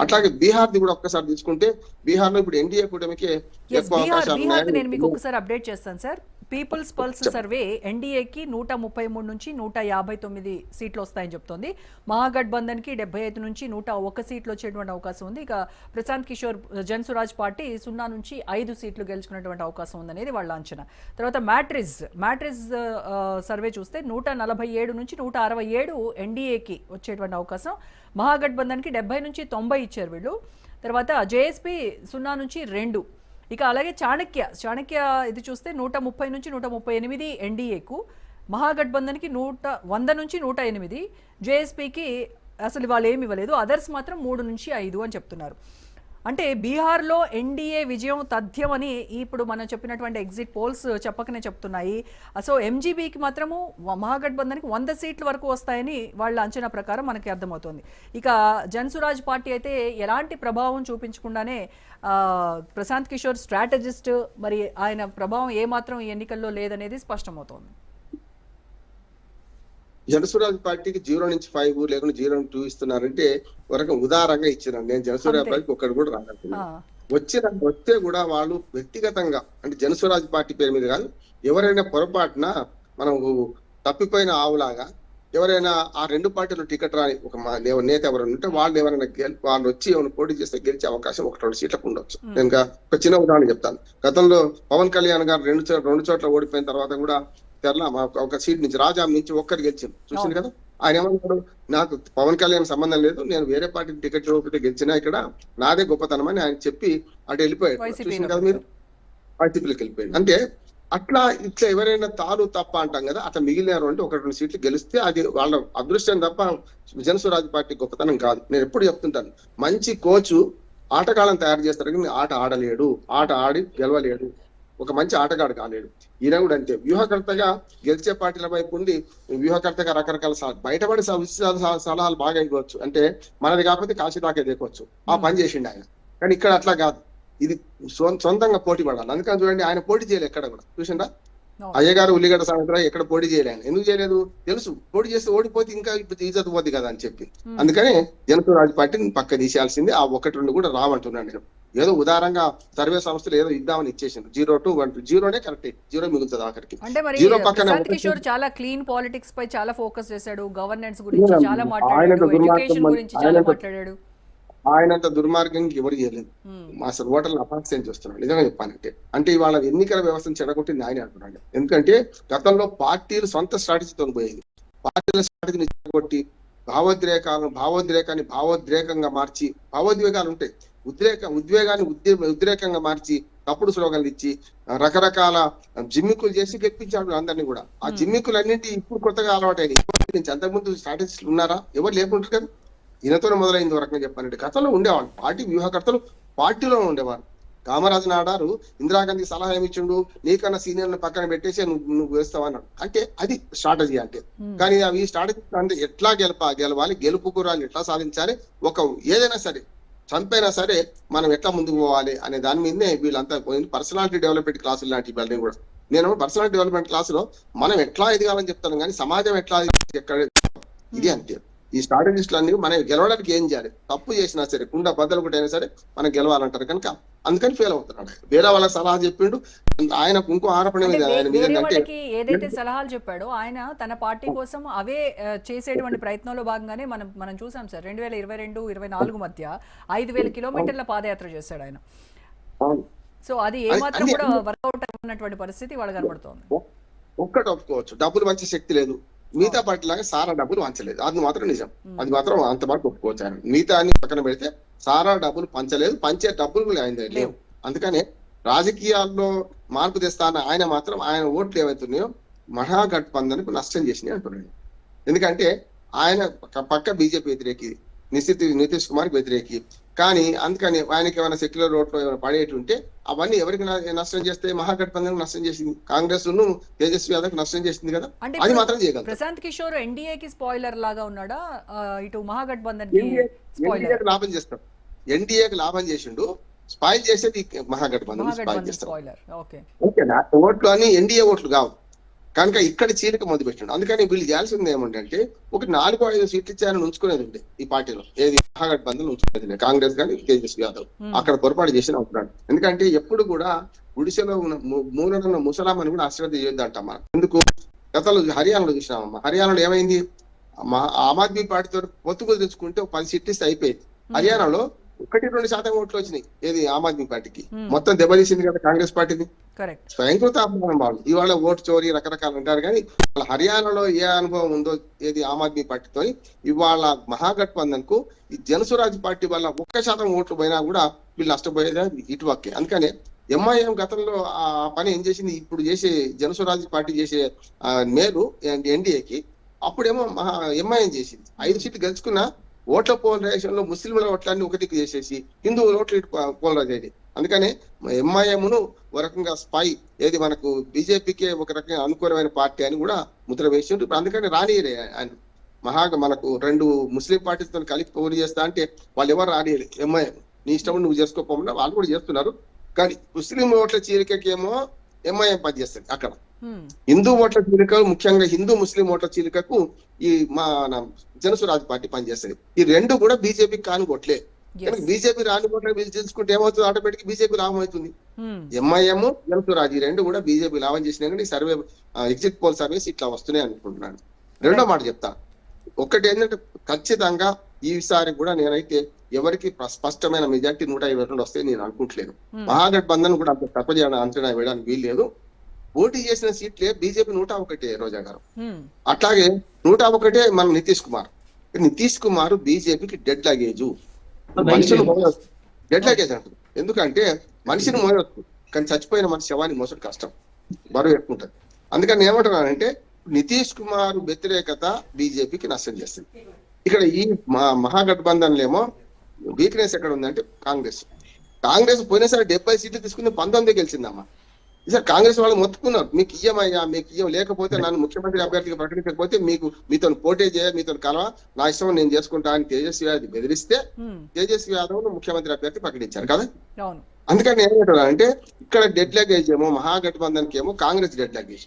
అట్లాగే బీహార్ది కూడా ఒక్కసారి తీసుకుంటే బీహార్ లో ఇప్పుడు ఎన్డీఏ కూటమికి ఎక్కువ అవకాశాలు బీహార్ నేను మీకు ఉన్నాయి. ఒకసారి అప్డేట్ చేస్తాను సార్. పీపుల్స్ పల్స్ సర్వే ఎన్డీఏకి 133 నుంచి 159 సీట్లు వస్తాయని చెప్తోంది. మహాగఠబంధన్ కి 75 నుంచి 101 సీట్లు వచ్చేటువంటి అవకాశం ఉంది. ఇక ప్రశాంత్ కిషోర్ జన్సురాజ్ పార్టీ 0 నుంచి 5 సీట్లు గెలుచుకునేటువంటి అవకాశం ఉందనేది వాళ్ళ అంచనా. తర్వాత మ్యాట్రిజ్ సర్వే చూస్తే 147 నుంచి 167 ఎన్డీఏకి వచ్చేటువంటి అవకాశం, మహాగఠబంధన్కి 70 నుంచి 90 ఇచ్చారు వీళ్ళు. తర్వాత జేఎస్పీ 0 నుంచి 2. ఇక అలాగే చాణక్య ఇది చూస్తే 130 నుంచి 138 ఎన్డీఏకు, మహాగఠబంధన్కి 100 నుంచి 108, జేఎస్పీకి అసలు వాళ్ళు ఏమి ఇవ్వలేదు, అదర్స్ మాత్రం 3 నుంచి 5 అని చెప్తున్నారు. అంటే బీహార్లో ఎన్డీఏ విజయం తథ్యమని ఇప్పుడు మనం చెప్పినటువంటి ఎగ్జిట్ పోల్స్ చెప్పకనే చెప్తున్నాయి. సో ఎంజీబీకి మాత్రము మహాగఠబంధన్కి 100 సీట్ల వరకు వస్తాయని వాళ్ళ అంచనా ప్రకారం మనకి అర్థమవుతుంది. ఇక జన్సురాజ్ పార్టీ అయితే ఎలాంటి ప్రభావం చూపించకుండానే ప్రశాంత్ కిషోర్ స్ట్రాటజిస్ట్, మరి ఆయన ప్రభావం ఏమాత్రం ఈ ఎన్నికల్లో లేదనేది స్పష్టమవుతోంది. జనసురాజ్ పార్టీకి 0 నుంచి 5 లేకుండా 0 నుంచి 2 ఇస్తున్నారంటే ఒక ఉదారంగా ఇచ్చినాను. నేను జనసురాజ్ పార్టీకి ఒక్కడు కూడా రాగలుగుతున్నాను. వస్తే కూడా వాళ్ళు వ్యక్తిగతంగా అంటే జనసురాజ్ పార్టీ పేరు మీద కాదు, ఎవరైనా పొరపాటున మనం తప్పిపోయిన ఆవులాగా ఎవరైనా ఆ 2 పార్టీలు టికెట్ రాని ఒక నేత ఎవరైనా ఉంటే వాళ్ళు ఎవరైనా వాళ్ళు వచ్చి ఏమైనా పోటీ చేస్తే గెలిచే అవకాశం 1-2 సీట్లకు ఉండొచ్చు. నేను ఒక చిన్న ఉదాహరణ చెప్తాను. గతంలో పవన్ కళ్యాణ్ గారు 2 చోట్ల ఓడిపోయిన తర్వాత కూడా ఒక సీట్ నుంచి రాజాం నుంచి ఒక్కరు గెలిచాను చూసింది కదా. ఆయన ఏమన్నాడు, నాకు పవన్ కళ్యాణ్ సంబంధం లేదు, నేను వేరే పార్టీకి టికెట్ ఇవ్వకపోతే గెలిచినా ఇక్కడ నాదే గొప్పతనం అని ఆయన చెప్పి అటు వెళ్ళిపోయాడు. చూసింది కదా మీరు, వైసీపీలోకి వెళ్ళిపోయాడు. అంటే ఇట్లా ఎవరైనా తప్ప అంటాం కదా, అట్లా మిగిలినారు అంటే 1-2 సీట్లు గెలిస్తే అది వాళ్ళ అదృష్టం తప్ప జనసురాజ్ పార్టీ గొప్పతనం కాదు. నేను ఎప్పుడు చెప్తుంటాను, మంచి కోచ్ ఆటగాళ్ళని తయారు చేస్తారు కానీ ఆట ఆడలేడు, ఆట ఆడి గెలవలేడు, ఒక మంచి ఆటగాడు కాలేడు. ఈయన కూడా అంతే, వ్యూహకర్తగా గెలిచే పార్టీల వైపు ఉండి వ్యూహకర్తగా రకరకాల బయటపడి సలహాలు బాగా ఇవ్వచ్చు. అంటే మనది కాకపోతే కాశీ దాకా ఎదుకోవచ్చు, ఆ పని చేసిండు ఆయన. కానీ ఇక్కడ అట్లా కాదు, ఇది సొంతంగా పోటీ పడాలి. అందుకని చూడండి, ఆయన పోటీ చేయలేదు ఎక్కడ కూడా. చూసిండా, అయ్యగారు ఉల్లిగడ్డ సాయంత్రం ఎక్కడ పోటీ చేయలేదు. ఎందుకు చేయలేదు తెలుసు, పోటీ చేస్తే ఓడిపోతే ఇంకా ఇజ్జత్ పోద్ది కదా అని చెప్పి. అందుకని జనసురాజ్ పార్టీని పక్క తీసేయాల్సింది. ఆ 1-2 కూడా రావంటున్నాను నేను. ఏదో ఉదారంగా సర్వే సంస్థలు ఏదో ఇద్దామని ఇచ్చేసింది. 0 to 1 0నే కరెక్ట్, 0 మిగులుతుంది ఆఖరికి. అంటే మరి ప్రశాంత్ కిషోర్ చాలా క్లీన్ పాలిటిక్స్ పై చాలా ఫోకస్ చేశాడు, గవర్నెన్స్ గురించి చాలా మాట్లాడాడు, ఎడ్యుకేషన్ గురించి చాలా మాట్లాడాడు. ఆయనంత దుర్మార్గం ఎవరు చేయలేదు. అసలు ఓటర్లను అపాస్యం చేస్తున్నాడు నిజంగా చెప్పానంటే. అంటే ఇవాళ ఎన్నికల వ్యవస్థను చెడగొట్టింది ఆయన అంటున్నాడు. ఎందుకంటే గతంలో పార్టీలు సొంత స్ట్రాటజీతో పోయేది, పార్టీల స్ట్రాటజీని చెడగొట్టి భావోద్రేకాన్ని భావోద్రేకంగా మార్చి, భావోద్వేగాలు ఉంటాయి, ఉద్వేగాన్ని ఉద్రేకంగా మార్చి తప్పుడు స్లోగన్లు ఇచ్చి రకరకాల జిమ్మికులు చేసి గెలిపించాడు అందరినీ కూడా. ఆ జిమ్మికులు అన్నింటి ఇప్పుడు కొత్తగా అలవాటైనవి. నుంచి అంతకుముందు స్ట్రాటజిస్టులు ఉన్నారా? ఎవరు లేకుంటారు కదా. ఈయనతోనే మొదలైంది ఒక రకంగా చెప్పాలంటే. గతంలో ఉండేవాళ్ళు పార్టీ వ్యూహకర్తలు, పార్టీలో ఉండేవారు. కామరాజు నాడారు ఇందిరాగాంధీ సలహా ఏమిచ్చిండు, నీకన్నా సీనియర్లను పక్కన పెట్టేసి నువ్వు వేస్తావన్నాడు. అంటే అది స్ట్రాటజీ అంటే. కానీ అవి స్ట్రాటజీ అంటే ఎట్లా గెలవాలి, గెలుపు గురాలు ఎట్లా సాధించాలి, ఏదైనా సరే చంపైనా సరే మనం ఎట్లా ముందుకు పోవాలి అనే దాని మీదనే వీళ్ళంతా పోయింది. పర్సనాలిటీ డెవలప్మెంట్ క్లాసులు లాంటి వాళ్ళని కూడా నేను పర్సనాలిటీ డెవలప్మెంట్ క్లాసులో మనం ఎట్లా ఎదగాలని చెప్తాను, కానీ సమాజం ఎట్లా ఎక్కడ ఇది అంతే. ఈ స్ట్రాటజిస్టులు అన్ని మనం గెలవడానికి ఏం చేయాలి, తప్పు చేసినా సరే కుండ బద్దలు కొట్టైనా సరే మనం గెలవాలంటారు కనుక అందుకని ఫెయిల్ అవుతున్నాడు. వేరే వాళ్ళకి సలహా చెప్పిండు. ఆయనకు ఇంకో ఆరోపణ ఏదైతే సలహాలు చెప్పాడో ఆయన తన పార్టీ కోసం అవే చేసేటువంటి ప్రయత్నంలో భాగంగానే మనం చూసాం సార్. 2022-24 మధ్య 5,000 కిలోమీటర్ల పాదయాత్ర చేశాడు ఆయన. సో అది ఏమాత్రం కూడా వర్కౌట్ అయినటువంటి పరిస్థితి వాళ్ళకి కనబడుతోంది. ఒక్కటి ఒప్పుకోవచ్చు, డబ్బులు మంచి శక్తి లేదు. మిగతా పార్టీ లాగా సారా డబ్బులు పంచలేదు, అది మాత్రం నిజం. అది మాత్రం అంత వరకు ఒప్పుకోవచ్చు. ఆయన మిగతా అన్ని పక్కన పెడితే సారా డబ్బులు పంచలేదు, పంచే డబ్బులు ఆయన లేవు. అందుకనే రాజకీయాల్లో మార్పు తెస్తాన ఆయన మాత్రం ఆయన ఓట్లు ఏవైతున్నాయో మహాగఠబంధన్కు నష్టం చేసినాయి అంటున్నాడు. ఎందుకంటే ఆయన పక్క బీజేపీ వ్యతిరేకి, నితీష్ కుమార్ వ్యతిరేకి. కానీ అందుకని ఆయనకి ఏమైనా సెక్యులర్ ఓట్లు ఏమైనా పడేటుంటే అవన్నీ ఎవరికి నష్టం చేస్తే మహాగఠబంధన్ నష్టం చేసింది, కాంగ్రెస్ ను తేజస్వి యాదవ్ నష్టం చేసింది కదా. అది మాత్రం చేయగలరు. ప్రశాంత్ కిషోర్ ఎన్డీఏకి స్పాయిలర్ లాగా ఉన్నాడా, ఇటు మహాగఠబంధన్ లాభం చేస్తాడు. ఎన్డీఏకి లాభం చేసిండు, స్పాయిల్ చేసేది మహాగఠబంధన్ స్పాయిల్ చేస్తాడు. ఓకేనా, ఓట్లు అని ఎన్డీఏ ఓట్లు కావు, కనుక ఇక్కడ చీలిక మొదలు పెట్టండి. అందుకని వీళ్ళు చేయాల్సింది ఏమంటే ఒక 4-5 సీట్లు ఇచ్చారని ఉంచుకునేది ఉండే ఈ పార్టీలో, ఏది మహాగఠబంధన్ ఉంచుకునేది కాంగ్రెస్ కానీ తేజస్వి యాదవ్ అక్కడ పొరపాటు చేసిన అవుతున్నాడు. ఎందుకంటే ఎప్పుడు కూడా గుడిసెలో మూలనున్న ముసలామని కూడా అశ్రద్ధ చేయొద్దంట మనం. ఎందుకు గతంలో హర్యానాలో చూసినామమ్మా, హర్యానాలో ఏమైంది, ఆమ్ ఆద్మీ పార్టీతో పొత్తు తెచ్చుకుంటే 10 సీట్లు ఇస్తే అయిపోయింది. హర్యానాలో 1-2% ఓట్లు వచ్చినాయి ఏది ఆమ్ ఆద్మీ పార్టీకి, మొత్తం దెబ్బతీసింది కదా కాంగ్రెస్ పార్టీని. స్వయంకృత అభిమానం వాళ్ళు ఇవాళ ఓటు చోరీ రకరకాలు అంటారు, కానీ వాళ్ళ హర్యానాలో ఏ అనుభవం ఉందో ఏది ఆమ్ ఆద్మీ పార్టీతో, ఇవాళ మహాగఠబంధన్ కు ఈ జనసురాజ్ పార్టీ వల్ల 1% ఓట్లు పోయినా కూడా వీళ్ళు నష్టపోయేది ఇటువక్కే. అందుకనే ఎంఐఎం గతంలో ఆ పని ఏం చేసింది, ఇప్పుడు చేసే జనసురాజ్ పార్టీ చేసే మేలు ఎన్డీఏకి అప్పుడేమో ఎంఐఎం చేసింది. 5 సీట్లు గెలుచుకున్న ఓట్ల పోలరైజేషన్ లో ముస్లింల ఓట్లన్నీ ఒకటికి చేసేసి హిందువుల ఓట్లు పోలరైజ్ అయ్యింది. అందుకనే ఎంఐఎంను ఒక రకంగా స్పై ఏది మనకు బీజేపీకే ఒక రకంగా అనుకూలమైన పార్టీ అని కూడా ముద్ర వేసిండు. ఇప్పుడు అందుకని రానియలే ఆయన మనకు 2 ముస్లిం పార్టీలతో కలిపి పోటీ చేస్తా అంటే వాళ్ళు ఎవరు రానియలే. ఎంఐఎం నీ ఇష్టం నువ్వు చేసుకోపోకుండా వాళ్ళు కూడా చేస్తున్నారు, కానీ ముస్లిం ఓట్ల చీలికకేమో ఎంఐఎం పనిచేస్తుంది. అక్కడ హిందూ ఓట్ల చీలిక, ముఖ్యంగా హిందూ ముస్లిం ఓట్ల చీలికకు ఈ మన జనసురాజ్ పార్టీ పనిచేస్తుంది. ఈ 2 కూడా బీజేపీకి కాని ఓట్లే. కనుక బీజేపీ రాని ఓట్ల వీళ్ళు తెలుసుకుంటే ఏమవుతుంది, ఆటోమేటిక్ బీజేపీ లాభం అవుతుంది. ఎంఐఎం జనసురాజ్ ఈ 2 కూడా బీజేపీ లాభం చేసినా కానీ సర్వే ఎగ్జిట్ పోల్ సర్వేస్ ఇట్లా వస్తున్నాయి అనుకుంటున్నాను. రెండో మాట చెప్తా, ఒకటి ఏంటంటే ఖచ్చితంగా ఈసారి కూడా నేనైతే ఎవరికి స్పష్టమైన మెజార్టీ 122 వస్తే నేను అనుకుంటలేను. మహాగఠబంధన్ కూడా అంత తప్ప అంచనా వేయడానికి వీలు లేదు. పోటీ చేసిన సీట్లే బీజేపీ 101 రోజా గారు, అట్లాగే 101 మన నితీష్ కుమార్ బీజేపీకి డెడ్ లగేజ్, మనిషిని మోయవచ్చు. డెడ్ లగేజ్ అంటారు ఎందుకంటే మనిషిని మోయవచ్చు, కానీ చచ్చిపోయిన మనిషి శవాన్ని మోసడం కష్టం, బరువు ఎక్కువ ఉంటుంది. అందుకని ఏమంటున్నానంటే నితీష్ కుమార్ వ్యతిరేకత బీజేపీకి నష్టం చేస్తుంది. ఇక్కడ ఈ మహాగఠబంధన్ ఏమో వీక్నెస్ ఎక్కడ ఉందంటే కాంగ్రెస్ పోయినసారి 70 సీట్లు తీసుకుని 19 గెలిచిందమ్మా. ఈసారి కాంగ్రెస్ వాళ్ళు మొత్తుకున్నారు, మీకు ఇయ్యమయ్యా, మీకు ఇయ్యం, లేకపోతే నన్ను ముఖ్యమంత్రి అభ్యర్థిగా ప్రకటించకపోతే మీతో పోటీ మీతో కలవ, నా ఇష్టం నేను చేసుకుంటా అని తేజస్వి యాదవ్ బెదిరిస్తే తేజస్వి యాదవ్ ముఖ్యమంత్రి అభ్యర్థి ప్రకటించారు కదా. అందుకని ఏమంటారంటే ఇక్కడ డెడ్ లగేజ్ ఏమో మహాగఠబంధన్ కి ఏమో కాంగ్రెస్ డెడ్ లగేజ్,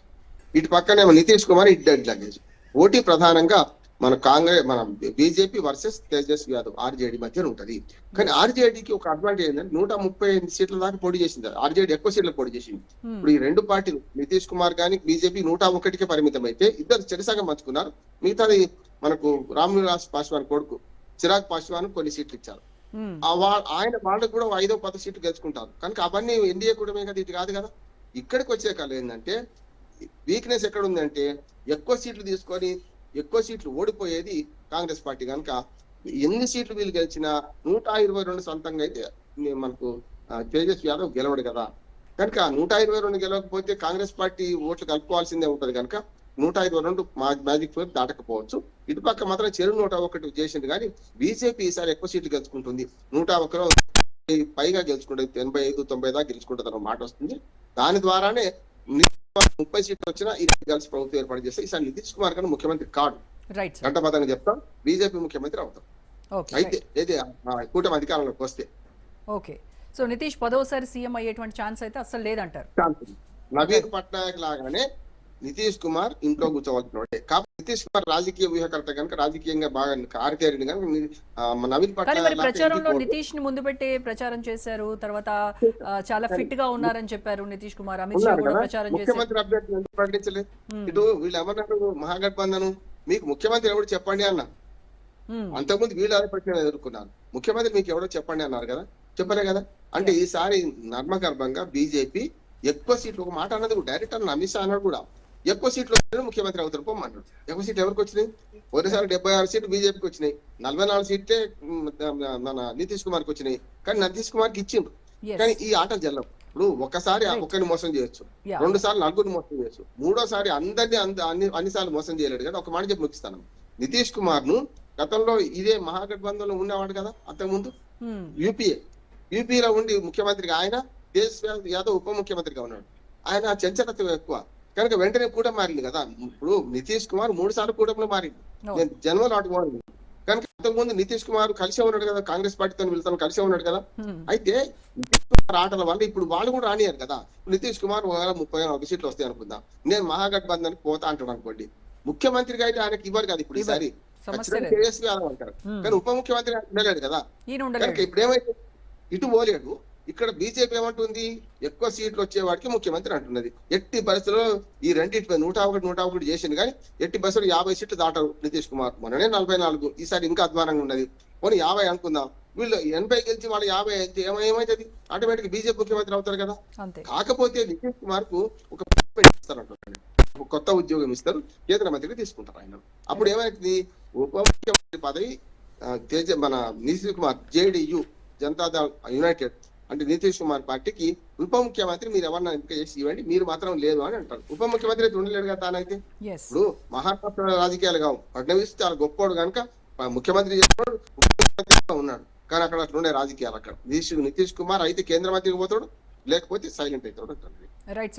ఇటు పక్కనేమో నితీష్ కుమార్ ఇటు డెడ్ లగేజ్. పోటీ ప్రధానంగా మన BJP versus Tejashwi Yadav RJD మధ్య ఉంటది. కానీ ఆర్జేడీకి ఒక అడ్వాంటేజ్ ఏంటంటే 138 సీట్ల దాకా పోటీ చేసింది. ఆర్జేడీ ఎక్కువ సీట్లు పోటీ చేసింది. ఇప్పుడు ఈ 2 పార్టీలు నితీష్ కుమార్ కానీ బీజేపీ 101కే పరిమితం అయితే ఇద్దరు చెరసగా పంచుకున్నారు. మిగతాది మనకు రామ్ విలాస్ పాస్వాన్ కొడుకు చిరాగ్ పాస్వాన్ కొన్ని సీట్లు ఇచ్చారు. ఆయన వాళ్ళకు కూడా 5-10 సీట్లు గెలుచుకుంటారు. కనుక అవన్నీ ఎన్డీఏ కూటమే కదా, ఇటు కాదు కదా. ఇక్కడికి వచ్చే కాలం ఏంటంటే వీక్నెస్ ఎక్కడ ఉందంటే ఎక్కువ సీట్లు తీసుకొని ఎక్కువ సీట్లు ఓడిపోయేది కాంగ్రెస్ పార్టీ. కనుక ఎన్ని సీట్లు వీళ్ళు గెలిచినా 122 సొంతంగా అయితే మనకు తేజస్వి యాదవ్ గెలవడు కదా. కనుక 122 గెలవకపోతే కాంగ్రెస్ పార్టీ ఓట్లు కలుపుకోవాల్సిందే ఉంటది. కనుక 122 మ్యాజిక్ ఫిగర్ దాటకపోవచ్చు. ఇటుపక్క మాత్రం 101 చేసింది, కానీ బీజేపీ ఈసారి ఎక్కువ సీట్లు గెలుచుకుంటుంది. 101 పైగా గెలుచుకుంటుంది, 85-90 దాకా గెలుచుకుంటుంది అన్న మాట వస్తుంది. దాని ద్వారానే 30 సీట్లు వచ్చినా ఇది కలిసి ప్రభుత్వం ఏర్పాటు చేస్తే ఈసారి నితీష్ కుమార్ గారు ముఖ్యమంత్రి కాడు, గంటబద్ధంగా చెప్తాం, బీజేపీ ముఖ్యమంత్రి అవుతాం. అయితే ఏది కూటమి అధికారంలోకి వస్తే ఓకే. సో నితీష్ 10వసారి సీఎం అయ్యేటువంటి ఛాన్స్ అయితే అసలు లేదంటారు. నవీన్ పట్నాయక్ లాగానే నితీష్ కుమార్ ఇంట్లో కూర్చోవాల్సిన కాబట్టి నితీష్ కుమార్ రాజకీయ వ్యూహకర్త కనుక రాజకీయంగా బాగా ఆరితేరిని కనుక నవీన్ పట్నాయక్ ప్రచారంలో నితీష్ ని ముందు పెట్టి ప్రచారం చేశారు. తర్వాత చాలా ఫిట్ గా ఉన్నారని చెప్పారు నితీష్ కుమార్. అమిత్ షా కూడా ప్రచారం చేశారు. ముఖ్యమంత్రి అభ్యర్థి ఎందుకు ప్రకటించలేదు? ఇటు వీళ్ళు ఎవరన్నారు మహాగఠబంధన్ మీకు ముఖ్యమంత్రి ఎవరు చెప్పండి అన్న, అంతకుముందు వీళ్ళు అదే ప్రశ్న ఎదుర్కొన్నారు. ముఖ్యమంత్రి మీకు ఎవరో చెప్పండి అన్నారు కదా, చెప్పలే కదా. అంటే ఈసారి నర్మగర్భంగా బీజేపీ ఎక్కువ సీట్లు, ఒక మాట అన్నది డైరెక్ట్ అన్న అమిత్ షా అన్నాడు కూడా, ఎక్కువ సీట్లు ముఖ్యమంత్రి అవుతారు పొమ్మన్నాడు. ఎక్కువ సీట్లు ఎవరికి వచ్చినాయి? ఒకసారి 76 సీట్లు బీజేపీకి వచ్చినాయి, 44 సీట్లే మన నితీష్ కుమార్కి వచ్చినాయి. కానీ నితీష్ కుమార్కి ఇచ్చిండ్రు. కానీ ఈ ఆటలు జల్లవు. ఇప్పుడు ఒకసారి ఒకరిని మోసం చేయొచ్చు, 2 సార్లు 4 మోసం చేయొచ్చు, 3వ సారి అందరినీ అన్నిసార్లు మోసం చేయలేడు కదా. ఒక మాట చెప్పి ముగిస్తాను, నితీష్ కుమార్ ను గతంలో ఇదే మహాగఠబంధన్ లో ఉన్నవాడు కదా, అంతకుముందు యూపీలో ఉండి ముఖ్యమంత్రిగా ఆయన, తేజస్వి యాదవ్ ఉప ముఖ్యమంత్రిగా ఉన్నాడు. ఆయన చంచలత్వం ఎక్కువ కనుక వెంటనే కూటమి మారింది కదా. ఇప్పుడు నితీష్ కుమార్ 3 సార్లు కూటమిలో మారింది. నేను జన్మలో అటు మారింది. కనుక అంతకుముందు నితీష్ కుమార్ కలిసే ఉన్నాడు కదా, కాంగ్రెస్ పార్టీతో వెళ్తాను కలిసే ఉన్నాడు కదా. హ్మ్. అయితే నితీష్ కుమార్ ఆటల వల్ల ఇప్పుడు వాళ్ళు కూడా రానియారు కదా. నితీష్ కుమార్ 30 సీట్లు వస్తాయి అనుకుందాం, నేను మహాగఠబంధన్ పోతా అంటాడు అనుకోండి, ముఖ్యమంత్రిగా అయితే ఆయనకి ఇవ్వరు కదా ఇప్పుడు ఈసారి, సమస్య లేదు. కేఎస్ యాదవ్ అంటారు. కానీ ఉప ముఖ్యమంత్రి ఉండలేడు కదా. ఈయన కనుక ఉండలేడు. ఇప్పుడు ఏమైతే ఇటు పోలేడు, ఇక్కడ బీజేపీ ఏమంటుంది, ఎక్కువ సీట్లు వచ్చేవాడికి ముఖ్యమంత్రి అంటున్నది. ఎట్టి పరిస్థితుల్లో ఈ రెండింటిపై 101 చేసింది, కానీ ఎట్టి పరిస్థితులు 50 సీట్లు దాటారు నితీష్ కుమార్. మొన్ననే 44, ఈసారి ఇంకా అధ్వానంగా ఉన్నది. పోనీ 50 అనుకుందాం, వీళ్ళు 80 గెలిచి వాళ్ళు 50 అయితే ఏమైతుంది, ఆటోమేటిక్ బీజేపీ ముఖ్యమంత్రి అవుతారు కదా. అంతే. కాకపోతే నితీష్ కుమార్ కు ఒక ఇస్తారంటారు, ఒక కొత్త ఉద్యోగం ఇస్తారు, కేంద్ర మంత్రిగా తీసుకుంటారు ఆయన. అప్పుడు ఏమైతుంది, ఉప ముఖ్యమంత్రి పదవి మన నితీష్ కుమార్ జేడీయూ జనతాదళ్ యునైటెడ్ అంటే నితీష్ కుమార్ పార్టీకి ఉప ముఖ్యమంత్రి మీరు ఎవరన్నా ఎంపిక చేసి ఇవ్వండి, మీరు మాత్రం లేదు అని అంటారు. ఉప ముఖ్యమంత్రి అయితే ఉండలేడు కదా తానైతే. Yes. ఇప్పుడు మహారాష్ట్ర రాజకీయాలు కావు, ఫడ్నవీస్ చాలా గొప్పోడు కనుక ముఖ్యమంత్రి చేస్తున్నాడు, ఉప ముఖ్యమంత్రిగా ఉన్నాడు. కానీ అక్కడ అట్లుండే రాజకీయాలు, అక్కడ నితీష్ కుమార్ అయితే కేంద్ర మంత్రికి పోతాడు, లేకపోతే సైలెంట్ అవుతాడు. రైట్.